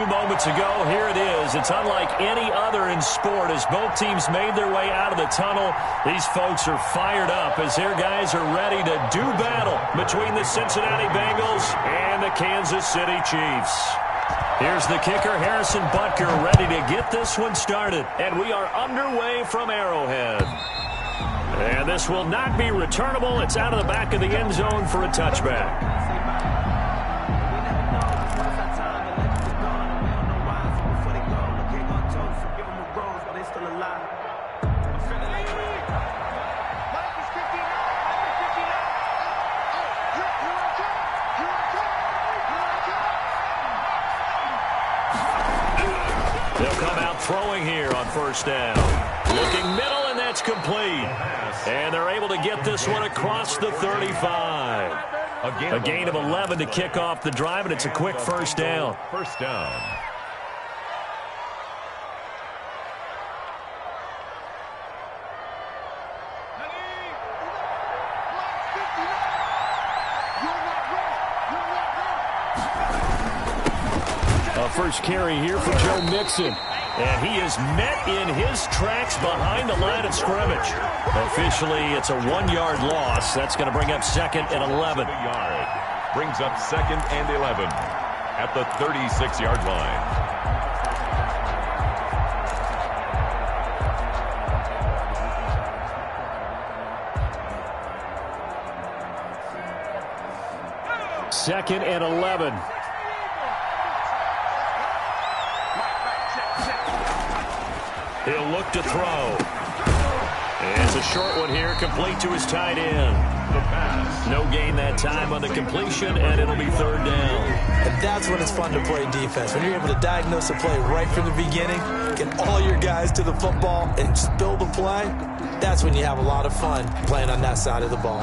Moments ago, here it is. It's unlike any other in sport as both teams made their way out of the tunnel. These folks are fired up as their guys are ready to do battle between the Cincinnati Bengals and the Kansas City Chiefs. Here's the kicker, Harrison Butker, ready to get this one started. And we are underway from Arrowhead. And this will not be returnable. It's out of the back of the end zone for a touchback. Throwing here on first down. Looking middle, and that's complete. And they're able to get this one across the 35. A gain of 11 to kick off the drive, and it's a quick first down. First down. First carry here for Joe Mixon. And he is met in his tracks behind the line of scrimmage. Officially, it's a 1-yard loss. That's going to bring up 2nd and 11. Brings up 2nd and 11 at the 36-yard line. Second and 11. He'll look to throw. And it's a short one here, complete to his tight end. The pass. No gain that time on the completion, and it'll be 3rd down. And that's when it's fun to play defense. When you're able to diagnose a play right from the beginning, get all your guys to the football, and spill the play, that's when you have a lot of fun playing on that side of the ball.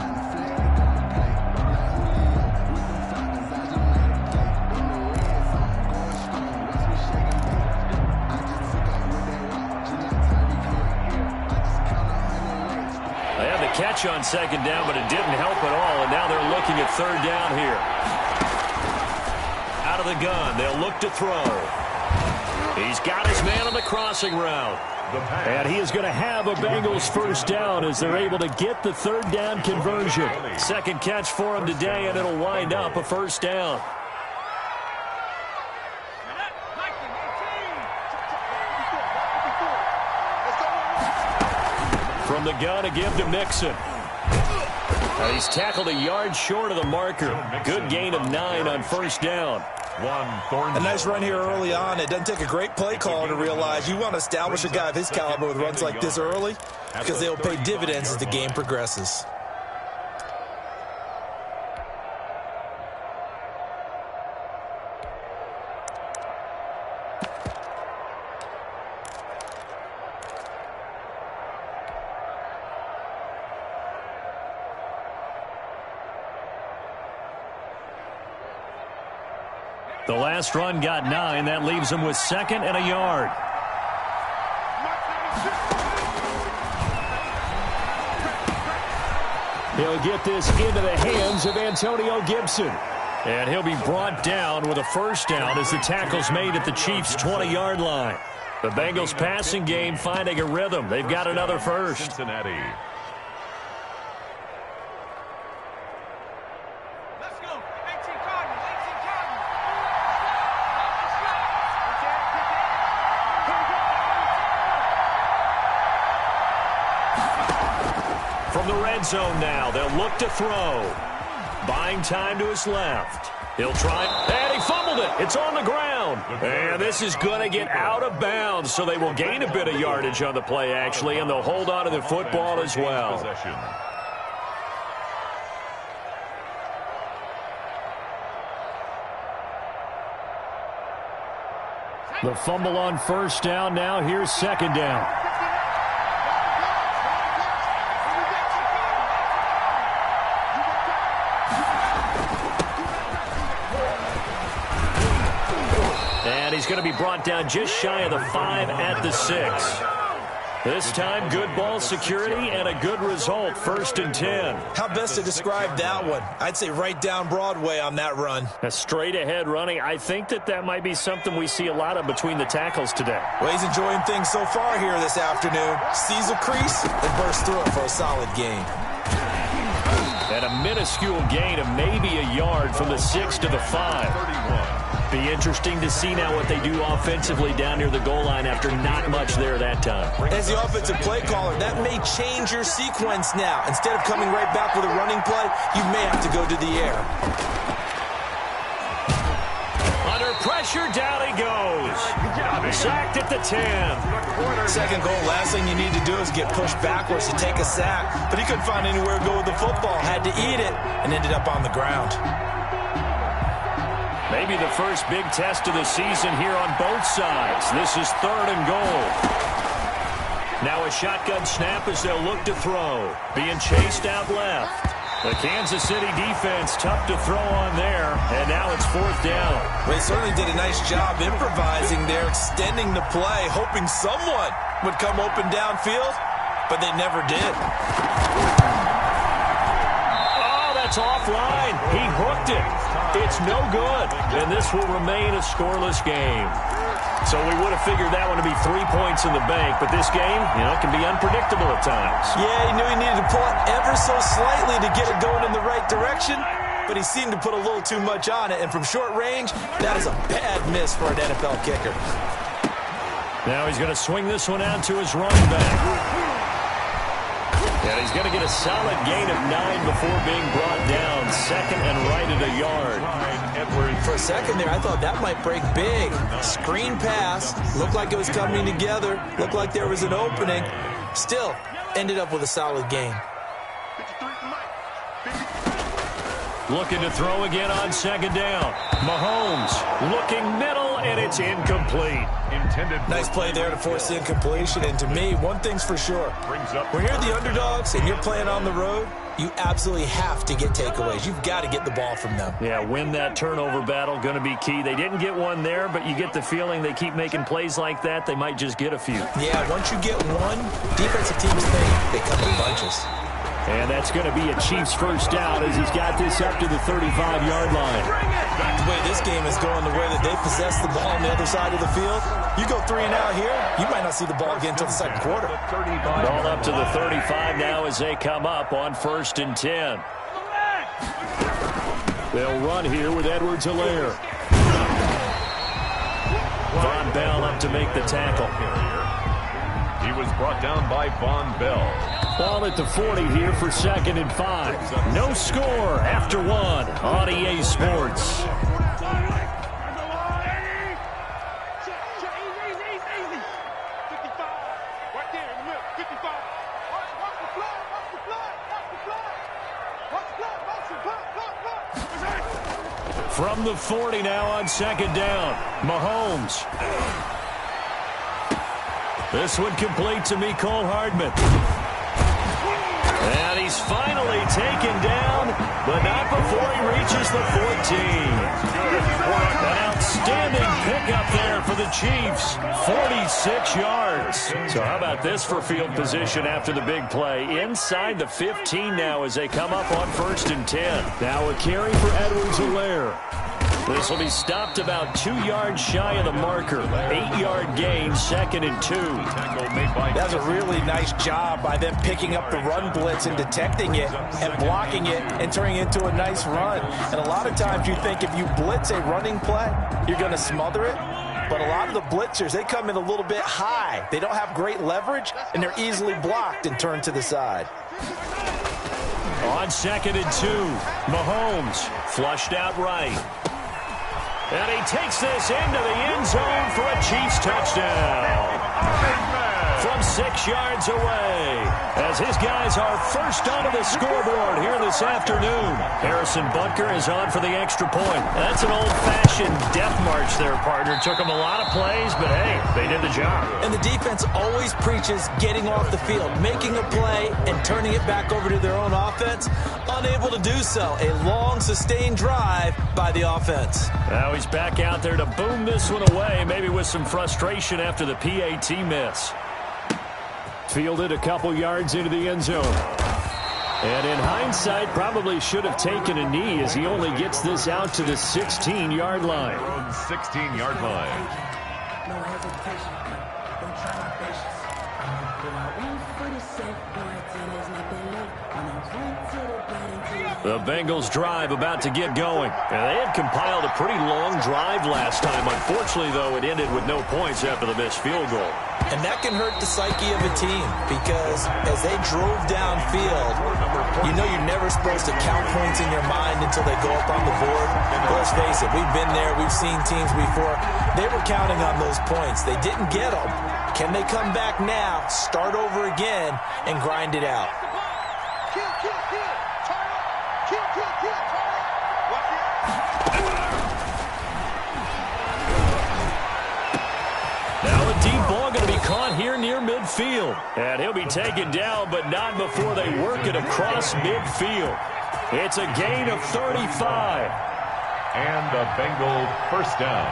Catch on 2nd down, but it didn't help at all, and now they're looking at 3rd down here. Out of the gun, they'll look to throw. He's got his man on the crossing route. And he is going to have a Bengals first down as they're able to get the 3rd down conversion. Second catch for him today, and it'll wind up a first down. From the gun, a give to Mixon. He's tackled a yard short of the marker. Good gain of 9 on first down. A nice run here early on. It doesn't take a great play caller to realize you want to establish a guy of his caliber with runs like this early because they'll pay dividends as the game progresses. The last run got 9. That leaves him with 2nd and a yard. He'll get this into the hands of Antonio Gibson. And he'll be brought down with a first down as the tackle's made at the Chiefs' 20-yard line. The Bengals passing game finding a rhythm. They've got another first. Cincinnati. From the red zone now, they'll look to throw. Buying time to his left. He'll try, and he fumbled it. It's on the ground. And this is going to get out of bounds, so they will gain a bit of yardage on the play, actually, and they'll hold on to the football as well. The fumble on first down. Now here's 2nd down. And he's going to be brought down just shy of the 5 at the 6. This time, good ball security and a good result. 1st and 10. How best to describe that one? I'd say right down Broadway on that run. A straight-ahead running. I think that might be something we see a lot of between the tackles today. Well, he's enjoying things so far here this afternoon. Sees a crease and bursts through it for a solid gain. And a minuscule gain of maybe a yard from the 6 to the 5. Be interesting to see now what they do offensively down near the goal line after not much there that time. As the offensive play caller, that may change your sequence now. Instead of coming right back with a running play, you may have to go to the air. Under pressure, down he goes. Sacked at the 10. Second goal, last thing you need to do is get pushed backwards to take a sack. But he couldn't find anywhere to go with the football. Had to eat it and ended up on the ground. Maybe the first big test of the season here on both sides. This is 3rd and goal. Now a shotgun snap as they'll look to throw. Being chased out left. The Kansas City defense tough to throw on there. And now it's 4th down. Well, they certainly did a nice job improvising there, extending the play, hoping someone would come open downfield, but they never did. Oh, that's offline. He hooked it. It's no good, and this will remain a scoreless game. So we would have figured that one to be 3 points in the bank, but this game, can be unpredictable at times. Yeah, he knew he needed to pull it ever so slightly to get it going in the right direction, but he seemed to put a little too much on it, and from short range, that is a bad miss for an NFL kicker. Now he's going to swing this one out to his running back. And he's going to get a solid gain of 9 before being brought down. 2nd and right at a yard. For a second there, I thought that might break big. Screen pass. Looked like it was coming together. Looked like there was an opening. Still, ended up with a solid gain. Looking to throw again on 2nd down. Mahomes looking middle, and it's incomplete. Nice play there to force the incompletion. And to me, one thing's for sure. When you're the underdogs and you're playing on the road, you absolutely have to get takeaways. You've got to get the ball from them. Yeah, win that turnover battle, going to be key. They didn't get one there, but you get the feeling they keep making plays like that, they might just get a few. Yeah, once you get one, defensive teams think they come in bunches. And that's going to be a Chiefs first down as he's got this up to the 35-yard line. The way this game is going, the way that they possess the ball on the other side of the field, you go 3 and out here, you might not see the ball again until the 2nd quarter. Ball up to the 35 now as they come up on 1st and 10. They'll run here with Edwards-Helaire. Von Bell up to make the tackle. He was brought down by Von Bell. Ball at the 40 here for 2nd and 5. No score after 1 on EA Sports. From the 40 now on 2nd down. Mahomes. This one complete to Mecole Hardman. And he's finally taken down, but not before he reaches the 14. An outstanding pickup there for the Chiefs. 46 yards. So how about this for field position after the big play? Inside the 15 now as they come up on 1st and 10. Now a carry for Edwards-Helaire. This will be stopped about 2 yards shy of the marker. 8-yard gain, 2nd and 2. That's a really nice job by them picking up the run blitz and detecting it and blocking it and turning it into a nice run. And a lot of times you think if you blitz a running play, you're going to smother it. But a lot of the blitzers, they come in a little bit high. They don't have great leverage, and they're easily blocked and turned to the side. On 2nd and 2, Mahomes flushed out right. And he takes this into the end zone for a Chiefs touchdown. From 6 yards away, as his guys are first onto the scoreboard here this afternoon. Harrison Butker is on for the extra point. That's an old-fashioned death march there, partner. Took them a lot of plays, but hey, they did the job. And the defense always preaches getting off the field, making a play, and turning it back over to their own offense. Unable to do so. A long, sustained drive by the offense. Now he's back out there to boom this one away, maybe with some frustration after the PAT miss. Fielded a couple yards into the end zone. And in hindsight, probably should have taken a knee as he only gets this out to the 16-yard line. 16-yard line. No hesitation. Don't try my patience. When I run for the safe, boy, till there's nothing left. When I run to the bottom, the Bengals drive about to get going. And they had compiled a pretty long drive last time. Unfortunately, though, it ended with no points after the missed field goal. And that can hurt the psyche of a team because as they drove downfield, you know you're never supposed to count points in your mind until they go up on the board. But let's face it, we've been there. We've seen teams before. They were counting on those points. They didn't get them. Can they come back now, start over again, and grind it out? Now a deep ball going to be caught here near midfield. And he'll be taken down, but not before they work it across midfield. It's a gain of 35. And the Bengal first down.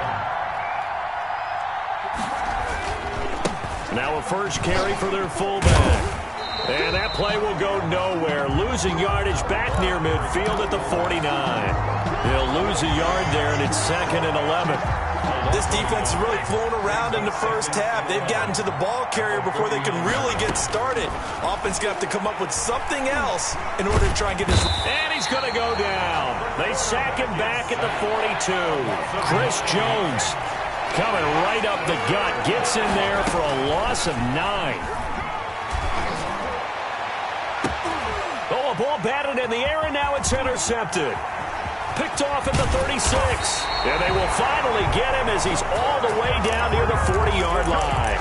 Now a first carry for their fullback. And that play will go nowhere. Losing yardage back near midfield at the 49. They'll lose a yard there, and it's 2nd and 11. This defense has really flown around in the first half. They've gotten to the ball carrier before they can really get started. Offense going to have to come up with something else in order to try and get this. And he's going to go down. They sack him back at the 42. Chris Jones coming right up the gut. Gets in there for a loss of 9. Oh, a ball batted in the air, and now it's intercepted. Picked off at the 36. And they will finally get him as he's all the way down near the 40-yard line.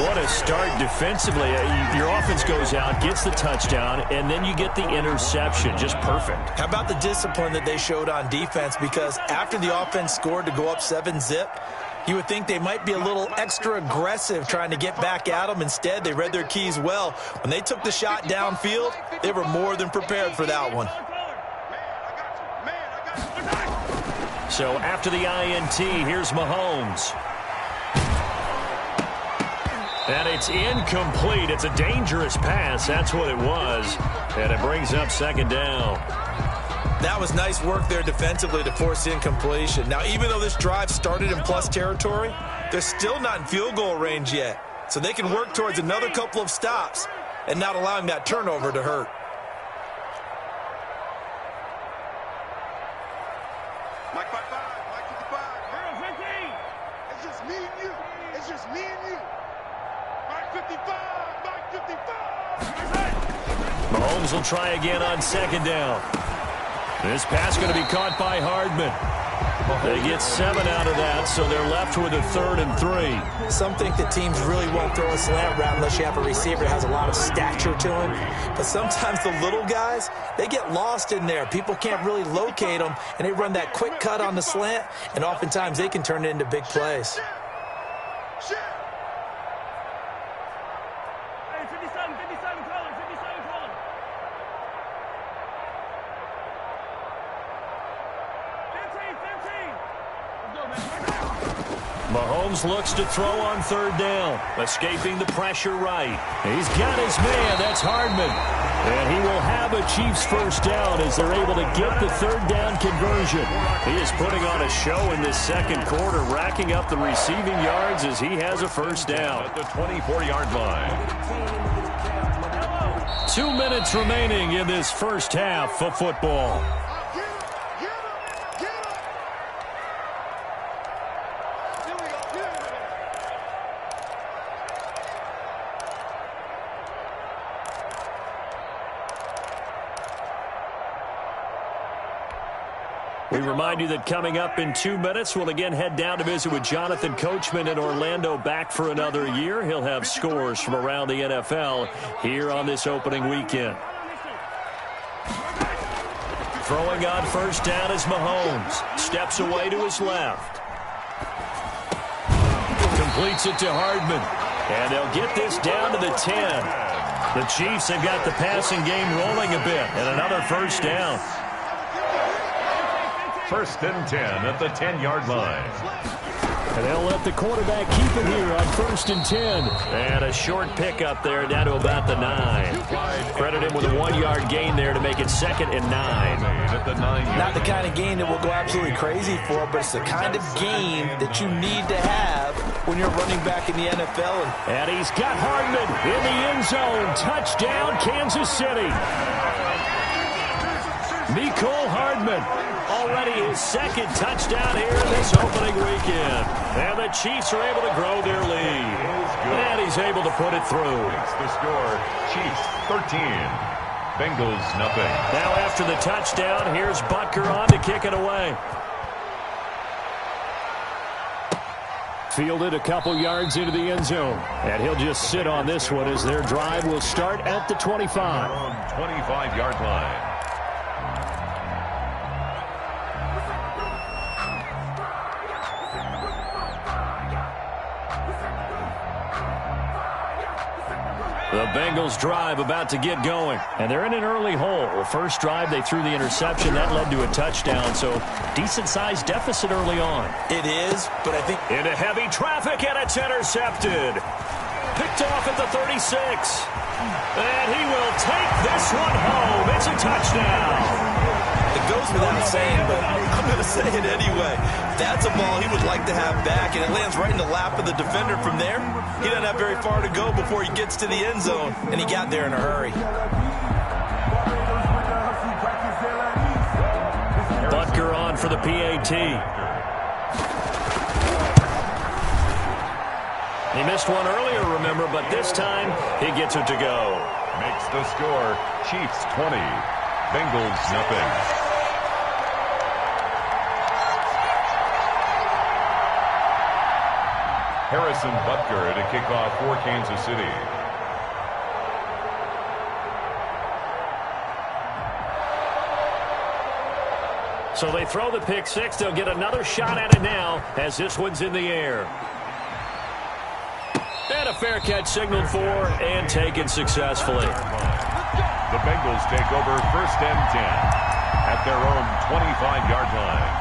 What a start defensively. Your offense goes out, gets the touchdown, and then you get the interception. Just perfect. How about the discipline that they showed on defense? Because after the offense scored to go up 7-zip, you would think they might be a little extra aggressive trying to get back at them. Instead, they read their keys well. When they took the shot downfield, they were more than prepared for that one. So after the INT, here's Mahomes. And it's incomplete. It's a dangerous pass. That's what it was. And it brings up 2nd down. That was nice work there defensively to force incompletion. Now, even though this drive started in plus territory, they're still not in field goal range yet. So they can work towards another couple of stops and not allowing that turnover to hurt. Mike 55, Mike 55. Girl 15. It's just me and you. It's just me and you. Mike 55, Mike 55. Mahomes will try again on 2nd down. This pass going to be caught by Hardman. They get 7 out of that, so they're left with a 3rd and 3. Some think that teams really won't throw a slant route unless you have a receiver that has a lot of stature to him. But sometimes the little guys, they get lost in there. People can't really locate them, and they run that quick cut on the slant, and oftentimes they can turn it into big plays. Mahomes looks to throw on 3rd down, escaping the pressure right. He's got his man. That's Hardman. And he will have a Chiefs first down as they're able to get the 3rd down conversion. He is putting on a show in this 2nd quarter, racking up the receiving yards as he has a first down. At the 24-yard line. 2 minutes remaining in this first half of football. We remind you that coming up in 2 minutes, we'll again head down to visit with Jonathan Coachman in Orlando, back for another year. He'll have scores from around the NFL here on this opening weekend. Throwing on first down is Mahomes. Steps away to his left. Completes it to Hardman. And they'll get this down to the 10. The Chiefs have got the passing game rolling a bit. And another first down. 1st and 10 at the 10-yard line. And they'll let the quarterback keep it here on 1st and 10. And a short pickup there down to about the 9. Credit him with a 1-yard gain there to make it 2nd and 9. Not the kind of game that we'll go absolutely crazy for, but it's the kind of game that you need to have when you're running back in the NFL. And he's got Hardman in the end zone. Touchdown, Kansas City. Mecole Hardman, already his 2nd touchdown here in this opening weekend. And the Chiefs are able to grow their lead. And he's able to put it through. It's the score, Chiefs 13, Bengals nothing. Now after the touchdown, here's Butker on to kick it away. Fielded a couple yards into the end zone. And he'll just sit on this one as their drive will start at the 25. 25-yard line. The Bengals drive about to get going. And they're in an early hole. First drive, they threw the interception. That led to a touchdown. So decent-sized deficit early on. It is, but I think... Into heavy traffic, and it's intercepted. Picked off at the 36. And he will take this one home. It's a touchdown. It goes without saying, but I'm going to say it anyway. That's a ball he would like to have back, and it lands right in the lap of the defender from there. He doesn't have very far to go before he gets to the end zone, and he got there in a hurry. Butker on for the PAT. He missed one earlier, remember, but this time he gets it to go. Makes the score, Chiefs 20, Bengals nothing. Harrison Butker to kick off for Kansas City. So they throw the pick six. They'll get another shot at it now as this one's in the air. And a fair catch signaled for and taken successfully. The Bengals take over 1st and 10 at their own 25-yard line.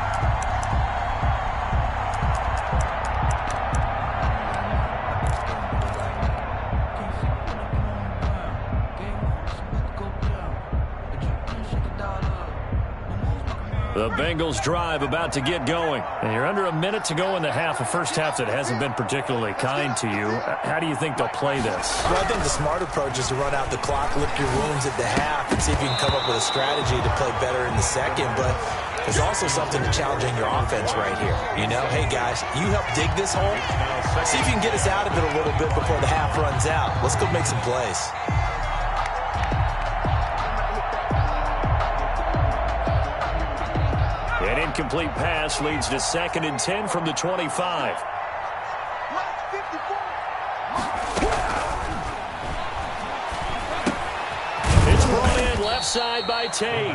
The Bengals drive about to get going. And you're under a minute to go in the half, a first half that hasn't been particularly kind to you. How do you think they'll play this? Well, I think the smart approach is to run out the clock, lick your wounds at the half, and see if you can come up with a strategy to play better in the second. But there's also something to challenging your offense right here. You know, hey, guys, you help dig this hole. See if you can get us out of it a little bit before the half runs out. Let's go make some plays. An incomplete pass leads to 2nd and 10 from the 25. It's brought in left side by Tate.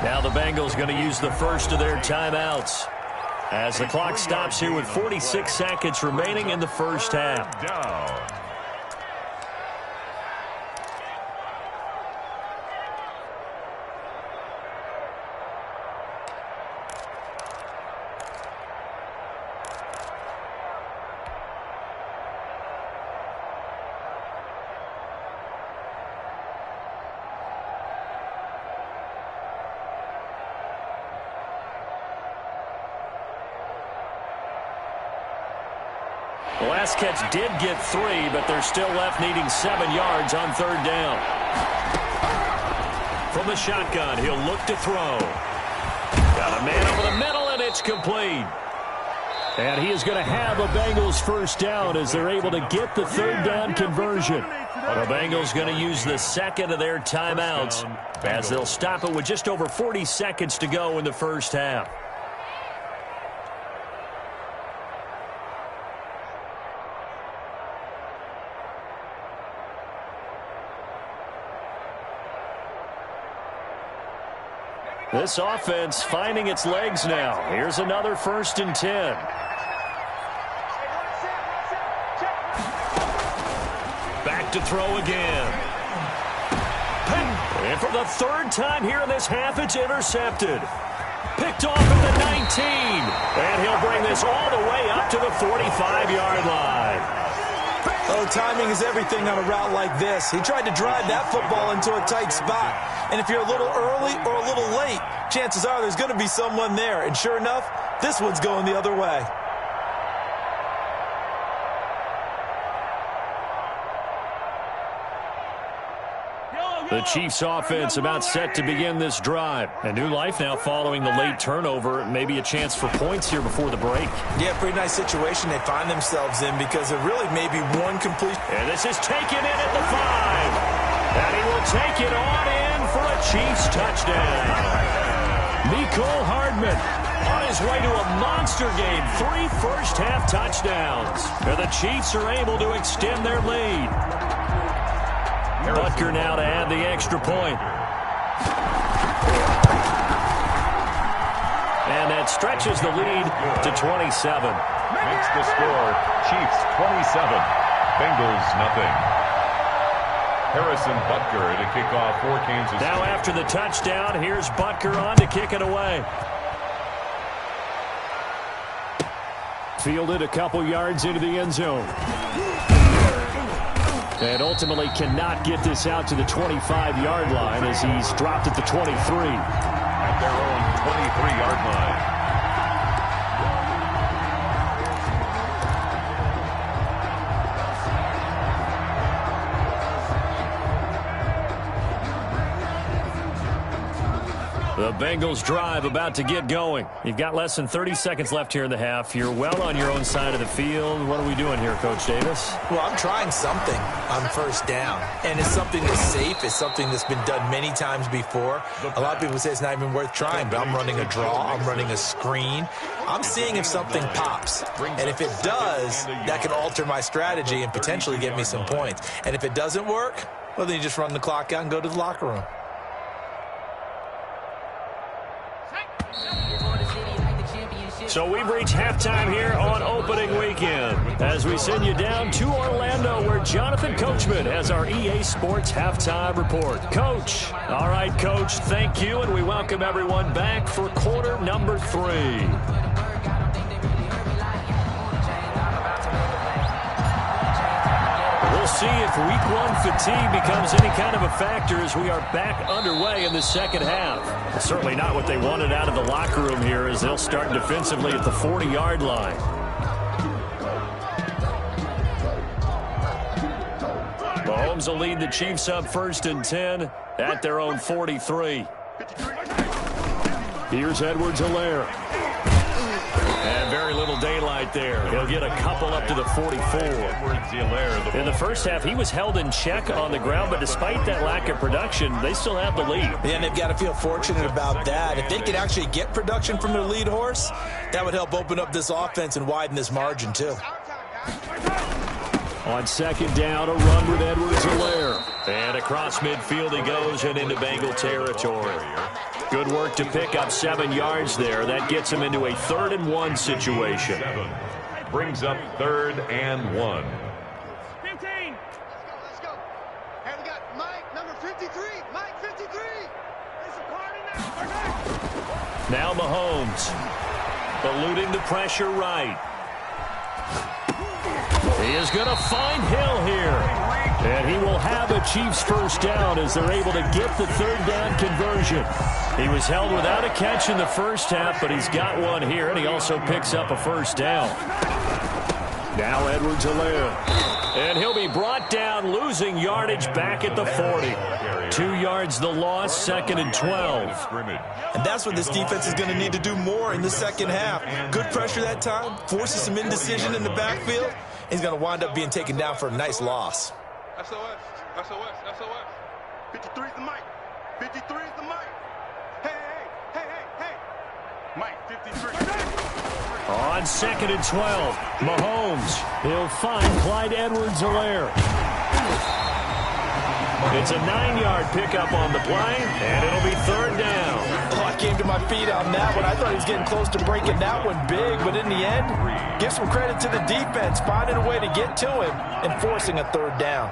Now the Bengals going to use the first of their timeouts as the clock stops here with 46 seconds remaining in the first half. Down. The last catch did get 3, but they're still left needing 7 yards on 3rd down. From the shotgun, he'll look to throw. Got a man over the middle, and it's complete. And he is going to have a Bengals first down as they're able to get the 3rd down conversion. The Bengals going to use the 2nd of their timeouts as they'll stop it with just over 40 seconds to go in the first half. This offense finding its legs now. Here's another 1st and 10. Back to throw again. And for the 3rd time here in this half, it's intercepted. Picked off at the 19. And he'll bring this all the way up to the 45-yard line. Oh, timing is everything on a route like this. He tried to drive that football into a tight spot. And if you're a little early or a little late, chances are there's going to be someone there. And sure enough, this one's going the other way. The Chiefs offense about set to begin this drive. A new life now following the late turnover. Maybe a chance for points here before the break. Yeah, pretty nice situation they find themselves in because there really may be one complete. And this is taken in at the 5. And he will take it on in for a Chiefs touchdown. Mecole Hardman on his way to a monster game. 3 first-half touchdowns. And the Chiefs are able to extend their lead. Butker now to add the extra point. And that stretches the lead to 27. Makes the score Chiefs 27, Bengals nothing. Harrison Butker to kick off for Kansas City. Now after the touchdown, here's Butker on to kick it away. Fielded a couple yards into the end zone. And ultimately cannot get this out to the 25-yard line as he's dropped at the 23. At their own 23-yard line. The Bengals drive about to get going. You've got less than 30 seconds left here in the half. You're well on your own side of the field. What are we doing here, Coach Davis? Well, I'm trying something on first down. And it's something that's safe. It's something that's been done many times before. A lot of people say it's not even worth trying, but I'm running a draw. I'm running a screen. I'm seeing if something pops. And if it does, that can alter my strategy and potentially get me some points. And if it doesn't work, well, then you just run the clock out and go to the locker room. So we've reached halftime here on opening weekend as we send you down to Orlando where Jonathan Coachman has our EA Sports halftime report. Coach. All right, Coach, thank you, and we welcome everyone back for quarter number 3. We'll see if week 1 fatigue becomes any kind of a factor as we are back underway in the second half. Well, certainly not what they wanted out of the locker room here as they'll start defensively at the 40-yard line. Mahomes will lead the Chiefs up 1st and 10 at their own 43. Here's Edwards-Helaire. And very little daylight there. He'll get a couple up to the 44. In the first half, he was held in check on the ground, but despite that lack of production, they still have the lead. Yeah, and they've got to feel fortunate about that. If they could actually get production from their lead horse, that would help open up this offense and widen this margin, too. On second down, a run with Edwards-Helaire. And across midfield he goes and into Bengal territory. Good work to pick up 7 yards there. That gets him into a 3rd and 1 situation. Brings up 3rd and 1. 15. Let's go. Hey, we got Mike, number 53. Mike, 53. There's a card in there. Now Mahomes. Eluding the pressure right. He is going to find Hill here. And he will have a Chiefs first down as they're able to get the 3rd down conversion. He was held without a catch in the first half, but he's got one here, and he also picks up a first down. Now Edwards-Helaire. And he'll be brought down, losing yardage back at the 40. 2 yards the loss, 2nd and 12. And that's what this defense is going to need to do more in the second half. Good pressure that time, forces some indecision in the backfield. He's going to wind up being taken down for a nice loss. SOS, SOS, SOS. 53 is the mic. 53 is the mic. Hey. Mike, 53. On 2nd and 12, Mahomes. He'll find Clyde Edwards-Helaire. It's a 9-yard pickup on the play, and it'll be 3rd down. Oh, I came to my feet on that one. I thought he was getting close to breaking that one big, but in the end, give some credit to the defense, finding a way to get to him and forcing a 3rd down.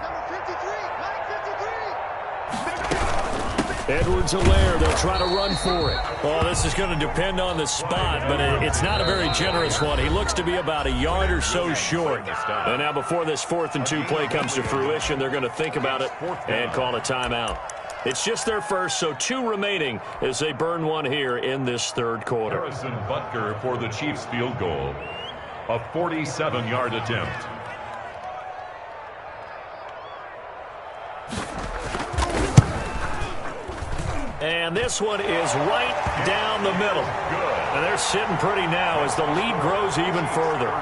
Edwards-Helaire, they'll try to run for it. Well, this is going to depend on the spot, but it's not a very generous one. He looks to be about a yard or so short. And now before this 4th and 2 play comes to fruition, they're going to think about it and call a timeout. It's just their first, so 2 remaining as they burn one here in this 3rd quarter. Harrison Butker for the Chiefs field goal. A 47-yard attempt. And this one is right down the middle. And they're sitting pretty now as the lead grows even further.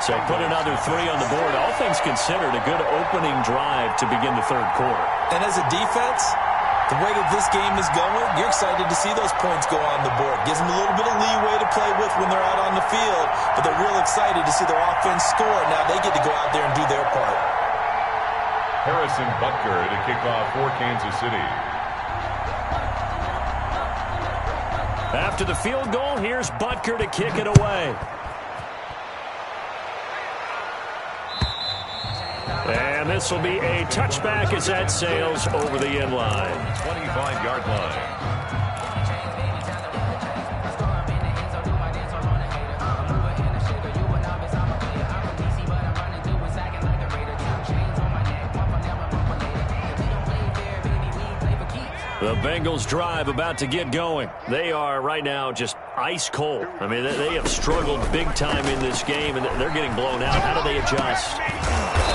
So put another 3 on the board. All things considered, a good opening drive to begin the 3rd quarter. And as a defense, the way that this game is going, you're excited to see those points go on the board. Gives them a little bit of leeway to play with when they're out on the field, but they're real excited to see their offense score. Now they get to go out there and do their part. Harrison Butker to kick off for Kansas City. After the field goal, here's Butker to kick it away. And this will be a touchback as that sails over the end line. 25-yard line. The Bengals drive about to get going. They are right now just ice cold. I mean, they have struggled big time in this game, and they're getting blown out. How do they adjust?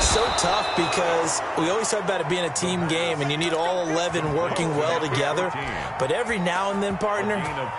So tough because we always talk about it being a team game, and you need all 11 working well together. But every now and then, partner,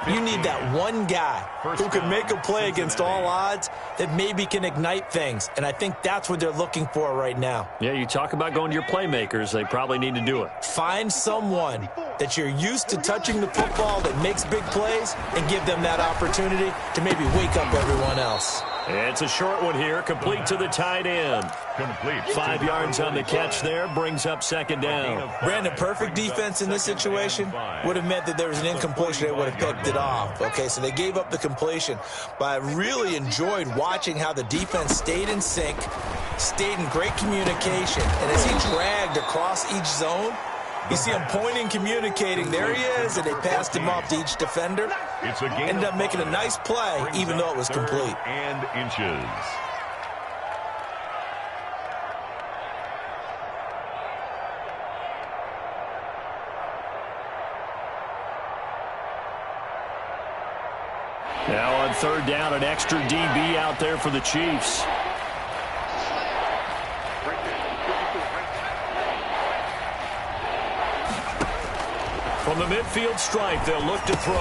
you need that one guy who can make a play against all odds that maybe can ignite things. And I think that's what they're looking for right now. Yeah, you talk about going to your playmakers. They probably need to do it. Find someone that you're used to touching the football that makes big plays and give them that opportunity to maybe wake up everyone else. It's a short one here, complete to the tight end. Complete. 5 yards on the catch there, brings up 2nd down. Brandon, perfect defense in this situation would have meant that there was an incompletion. They would have picked it off. Okay, so they gave up the completion. But I really enjoyed watching how the defense stayed in sync, stayed in great communication. And as he dragged across each zone, you see him pointing, communicating. There he is, and they passed him off to each defender. It's a game. Ended up making a nice play, even though it was complete. And inches. Now on 3rd down, an extra DB out there for the Chiefs. From the midfield stripe, they'll look to throw.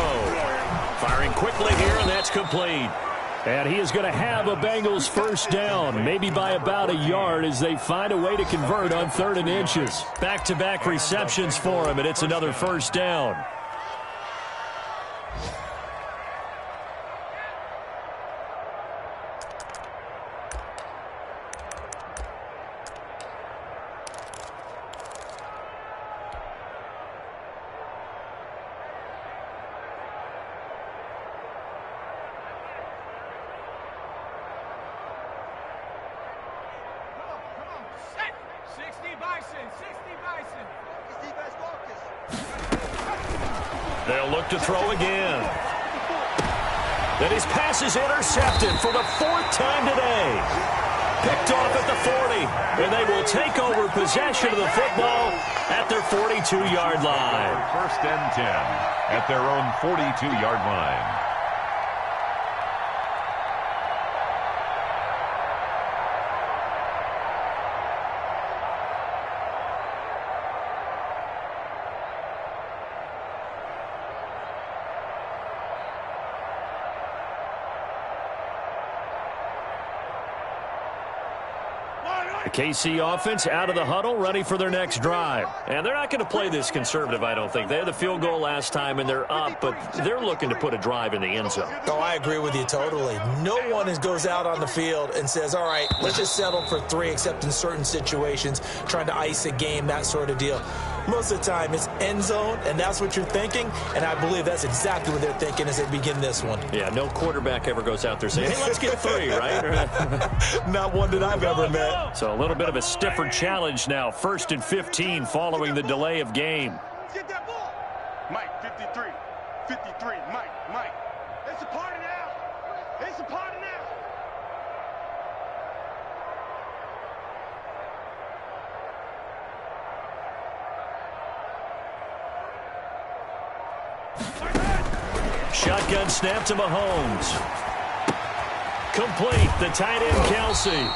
Firing quickly here, and that's complete. And he is going to have a Bengals 1st down, maybe by about a yard as they find a way to convert on 3rd and inches. Back-to-back receptions for him, and it's another 1st down. They'll look to throw again. Then his pass is intercepted for the 4th time today. Picked off at the 40, and they will take over possession of the football at their 42-yard line. 1st and 10 at their own 42-yard line. The KC offense out of the huddle, ready for their next drive. And they're not going to play this conservative, I don't think. They had the field goal last time, and they're up, but they're looking to put a drive in the end zone. Oh, I agree with you totally. No one goes out on the field and says, all right, let's just settle for 3, except in certain situations, trying to ice a game, that sort of deal. Most of the time, it's end zone, and that's what you're thinking, and I believe that's exactly what they're thinking as they begin this one. Yeah, no quarterback ever goes out there saying, hey, let's get 3, right? Not one that I've ever met. So a little bit of a stiffer challenge now. 1st and 15 following the delay of game. Get that ball. 53. 53. Mike. It's a party now. It's a party now. Shotgun snap to Mahomes. Complete. The tight end, Kelsey.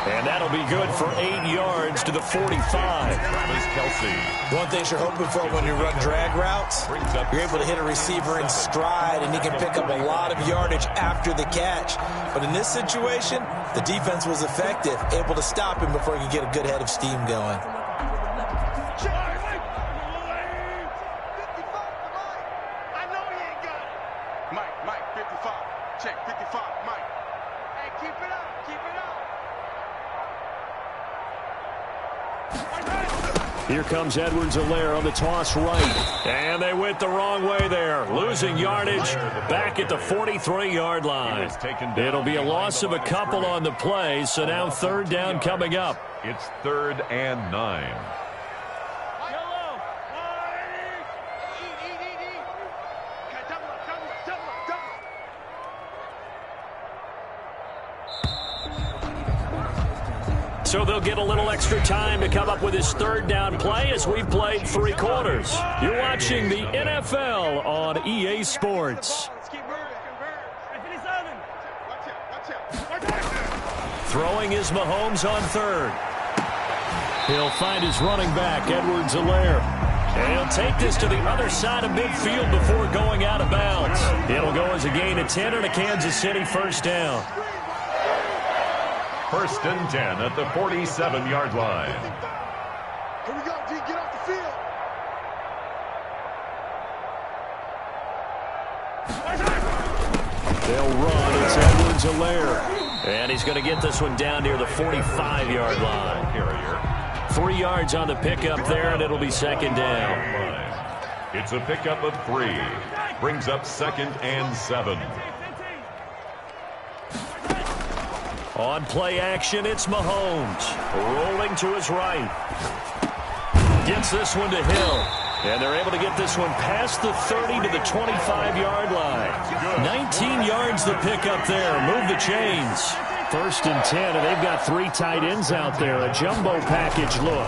And that'll be good for 8 yards to the 45. Travis Kelsey. One thing you're hoping for when you run drag routes, you're able to hit a receiver in stride, and he can pick up a lot of yardage after the catch. But in this situation, the defense was effective, able to stop him before he could get a good head of steam going. Mike, 55. Check, 55, Mike. Hey, keep it up. Here comes Edwards-Helaire on the toss right. And they went the wrong way there. Losing yardage back at the 43-yard line. It'll be a loss of a couple on the play, so now third down coming up. It's 3rd and 9. So they'll get a little extra time to come up with his third down play as we've played 3 quarters. You're watching the NFL on EA Sports. Throwing is Mahomes on third. He'll find his running back, Edwards-Helaire. And he'll take this to the other side of midfield before going out of bounds. It'll go as a gain of 10 and a Kansas City first down. 1st and 10 at the 47-yard line. Here we go, D. Get off the field. They'll run. It's Edwards-Helaire. And he's going to get this one down near the 45-yard line. 3 yards on the pickup there, and it'll be second down. It's a pickup of 3. Brings up 2nd and 7. On play action, it's Mahomes. Rolling to his right. Gets this one to Hill. And they're able to get this one past the 30 to the 25-yard line. 19 yards the pickup there. Move the chains. 1st and 10, and they've got 3 tight ends out there. A jumbo package look.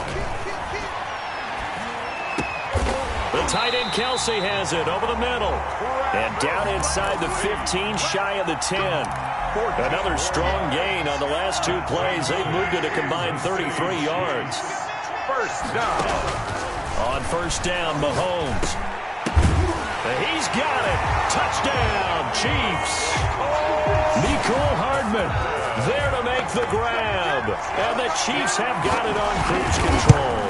The tight end Kelsey has it over the middle. And down inside the 15, shy of the 10. Another strong gain on the last 2 plays. They've moved it a combined 33 yards. First down. On first down, Mahomes. He's got it. Touchdown, Chiefs. Mecole Hardman there to make the grab. And the Chiefs have got it on cruise control.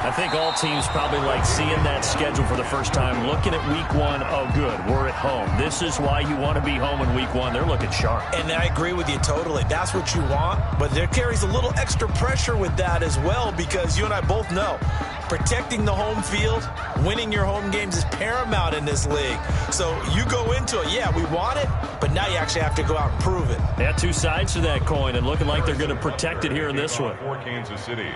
I think all teams probably like seeing that schedule for the first time, looking at week 1. Oh, good, we're at home. This is why you want to be home in week 1. They're looking sharp. And I agree with you totally. That's what you want. But there carries a little extra pressure with that as well, because you and I both know protecting the home field, winning your home games is paramount in this league. So you go into it, yeah, we want it, but now you actually have to go out and prove it. Yeah, 2 sides to that coin, and looking like they're going to protect it here in this one. For Kansas City.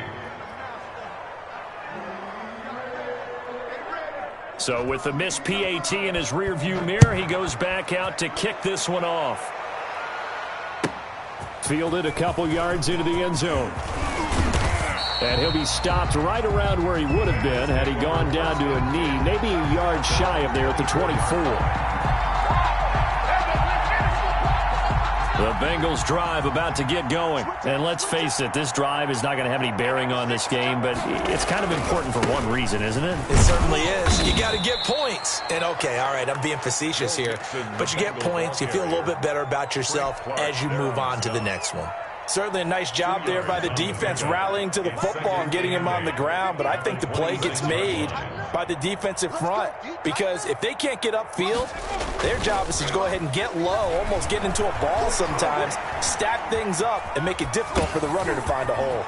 So with the missed PAT in his rearview mirror, he goes back out to kick this one off. Fielded a couple yards into the end zone. And he'll be stopped right around where he would have been had he gone down to a knee, maybe a yard shy of there at the 24. The Bengals drive about to get going. And let's face it, this drive is not going to have any bearing on this game, but it's kind of important for one reason, isn't it? It certainly is. You got to get points. And, okay, all right, I'm being facetious here. But you get points, you feel a little bit better about yourself as you move on to the next one. Certainly a nice job there by the defense rallying to the football and getting him on the ground, but I think the play gets made by the defensive front, because if they can't get upfield, their job is to go ahead and get low, almost get into a ball sometimes, stack things up, and make it difficult for the runner to find a hole.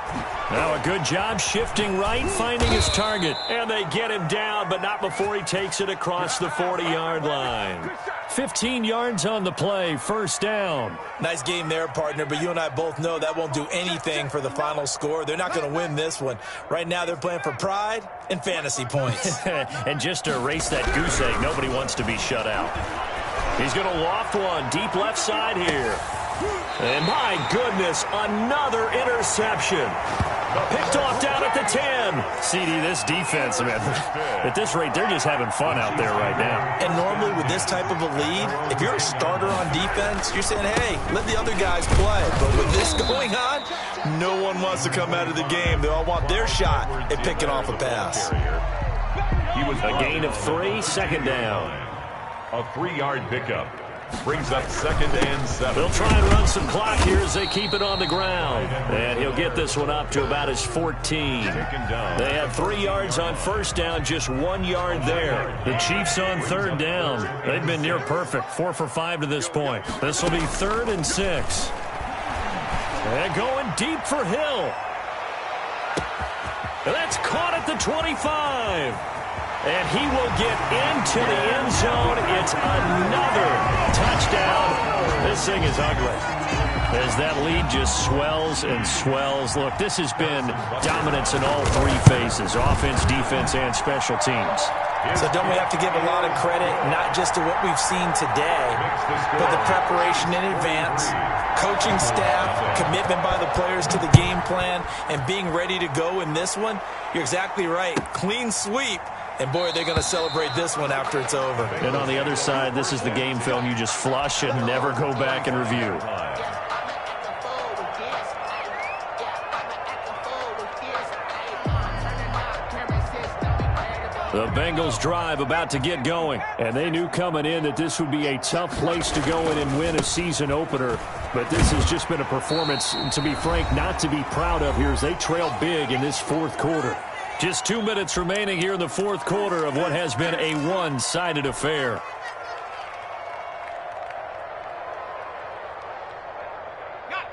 Now a good job shifting right, finding his target, and they get him down, but not before he takes it across the 40-yard line. 15 yards on the play, first down. Nice game there, partner, but you and I both know that won't do anything for the final score. They're not going to win this one. Right now, they're playing for pride and fantasy points. And just to erase that goose egg, nobody wants to be shut out. He's going to loft one deep left side here. And my goodness, another interception. Picked off down at the 10. CD, this defense, man, at this rate, they're just having fun out there right now. And normally with this type of a lead, if you're a starter on defense, you're saying, hey, let the other guys play. But with this going on, no one wants to come out of the game. They all want their shot at picking off a pass. A gain of 3, second down. A 3-yard pickup. Brings up 2nd and 7. They'll try and run some clock here as they keep it on the ground. And he'll get this one up to about his 14. They have 3 yards on first down, just 1 yard there. The Chiefs on third down. They've been near perfect, 4 for 5 to this point. This will be 3rd and 6. And going deep for Hill. And that's caught at the 25. And he will get into the end zone. It's another touchdown. This thing is ugly as that lead just swells and swells. Look, this has been dominance in all 3 phases, offense, defense, and special teams. So don't we have to give a lot of credit, not just to what we've seen today, but the preparation in advance, coaching staff, commitment by the players to the game plan, and being ready to go in this one? You're exactly right. Clean sweep. And, boy, they're going to celebrate this one after it's over. And on the other side, this is the game film you just flush and never go back and review. The Bengals drive about to get going. And they knew coming in that this would be a tough place to go in and win a season opener. But this has just been a performance, to be frank, not to be proud of here as they trail big in this 4th quarter. Just 2 minutes remaining here in the 4th quarter of what has been a one-sided affair.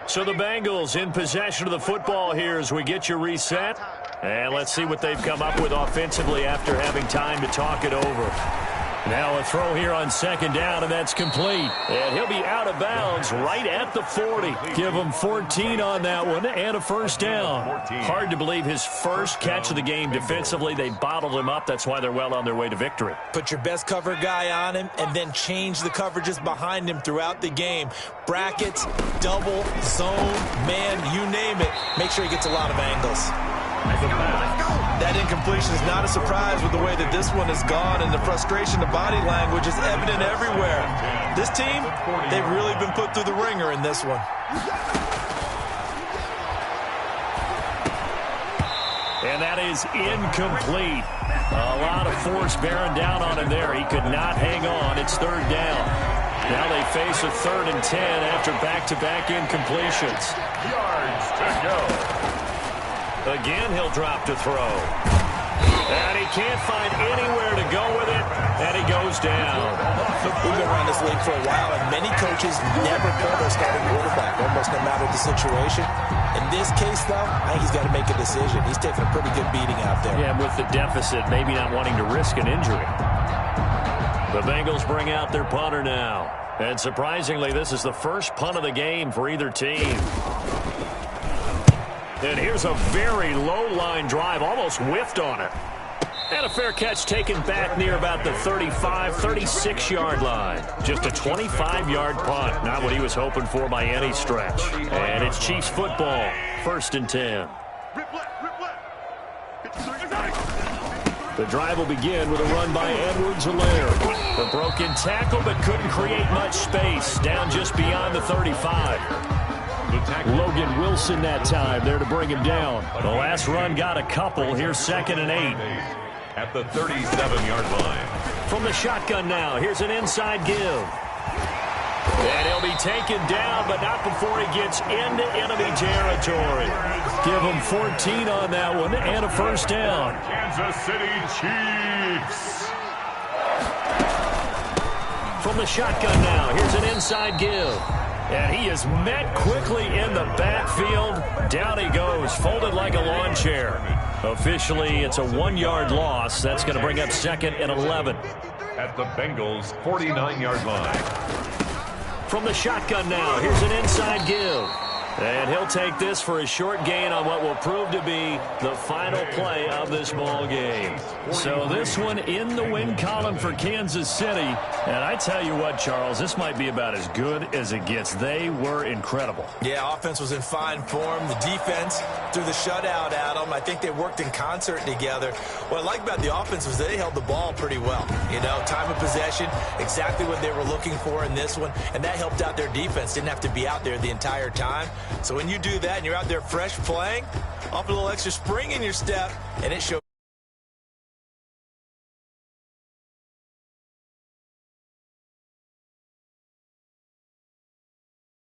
So the Bengals in possession of the football here as we get you reset. And let's see what they've come up with offensively after having time to talk it over. Now a throw here on 2nd down, and that's complete. And he'll be out of bounds right at the 40. Give him 14 on that one and a first down. Hard to believe his first catch of the game defensively. They bottled him up. That's why they're well on their way to victory. Put your best cover guy on him and then change the coverages behind him throughout the game. Brackets, double, zone, man, you name it. Make sure he gets a lot of angles. That incompletion is not a surprise with the way that this one has gone, and the frustration, the body language is evident everywhere. This team, they've really been put through the ringer in this one. And that is incomplete. A lot of force bearing down on him there. He could not hang on. It's 3rd down. Now they face a 3rd and 10 after back-to-back incompletions. Yards to go. Again, he'll drop to throw. And he can't find anywhere to go with it, and he goes down. We've been around this league for a while, and many coaches never pull their starting quarterback, almost no matter the situation. In this case, though, I think he's got to make a decision. He's taking a pretty good beating out there. Yeah, with the deficit, maybe not wanting to risk an injury. The Bengals bring out their punter now. And surprisingly, this is the first punt of the game for either team. And here's a very low-line drive, almost whiffed on it. And a fair catch taken back near about the 35, 36-yard line. Just a 25-yard punt, not what he was hoping for by any stretch. And it's Chiefs football, 1st and 10. The drive will begin with a run by Edwards-Helaire. The broken tackle, but couldn't create much space, down just beyond the 35. Logan Wilson that time there to bring him down. The last run got a couple. Here's 2nd and 8. At the 37-yard line. From the shotgun now, here's an inside give. And he'll be taken down, but not before he gets into enemy territory. Give him 14 on that one and a first down. Kansas City Chiefs. From the shotgun now, here's an inside give. And he is met quickly in the backfield. Down he goes, folded like a lawn chair. Officially, it's a 1-yard loss. That's going to bring up 2nd and 11. at the Bengals' 49-yard line. From the shotgun now, here's an inside give. And he'll take this for a short gain on what will prove to be the final play of this ball game. So this one in the win column for Kansas City. And I tell you what, Charles, this might be about as good as it gets. They were incredible. Yeah, offense was in fine form. The defense threw the shutout at them. I think they worked in concert together. What I like about the offense was they held the ball pretty well. You know, time of possession, exactly what they were looking for in this one. And that helped out their defense. Didn't have to be out there the entire time. So when you do that and you're out there fresh playing, off a little extra spring in your step, and it shows.